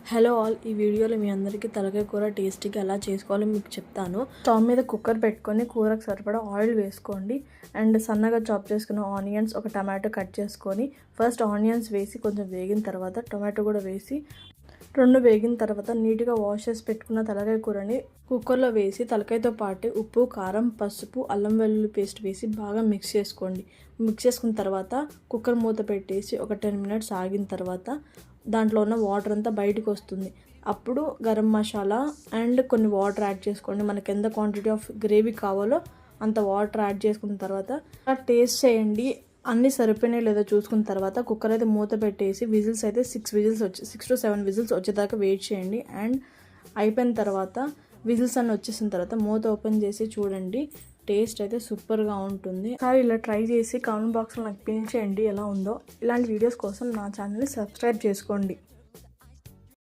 Hello all, ఈ వీడియోలో మీ అందరికీ తలకాయ కూర టేస్టీగా ఎలా చేసుకోవాలో మీకు చెప్తాను. స్టవ్ మీద కుక్కర్ పెట్టుకొని కూరకు సరిపడా ఆయిల్ వేసుకోండి. అండ్ సన్నగా చాప్ చేసుకున్న ఆనియన్స్, ఒక టమాటో కట్ చేసుకొని ఫస్ట్ ఆనియన్స్ వేసి కొంచెం వేగిన తర్వాత టొమాటో కూడా వేసి రెండు వేగిన తర్వాత నీట్గా వాష్ చేసి పెట్టుకున్న తలకాయ కూరని కుక్కర్లో వేసి తలకాయతో పాటు ఉప్పు, కారం, పసుపు, అల్లం వెల్లుల్లి పేస్ట్ వేసి బాగా మిక్స్ చేసుకోండి. మిక్స్ చేసుకున్న తర్వాత కుక్కర్ మూత పెట్టేసి ఒక 10 మినిట్స్ ఆగిన తర్వాత దాంట్లో ఉన్న వాటర్ అంతా బయటకు వస్తుంది. అప్పుడు గరం మసాలా అండ్ కొన్ని వాటర్ యాడ్ చేసుకోండి. మనకి ఎంత క్వాంటిటీ ఆఫ్ గ్రేవీ కావాలో అంత వాటర్ యాడ్ చేసుకున్న తర్వాత టేస్ట్ చేయండి. అన్నీ సరిపోయినాయి లేదో చూసుకున్న తర్వాత కుక్కర్ అయితే మూత పెట్టేసి విజిల్స్ అయితే 6 to 7 విజిల్స్ వచ్చేదాకా వెయిట్ చేయండి. అండ్ అయిపోయిన తర్వాత విజిల్స్ అన్నీ వచ్చేసిన తర్వాత మూత ఓపెన్ చేసి చూడండి. టేస్ట్ అయితే సూపర్గా ఉంటుంది. ఒకసారి ఇలా ట్రై చేసి కామెంట్ బాక్స్లో నాకు పిన్ చేయండి ఎలా ఉందో. ఇలాంటి వీడియోస్ కోసం నా ఛానల్ని సబ్స్క్రైబ్ చేసుకోండి.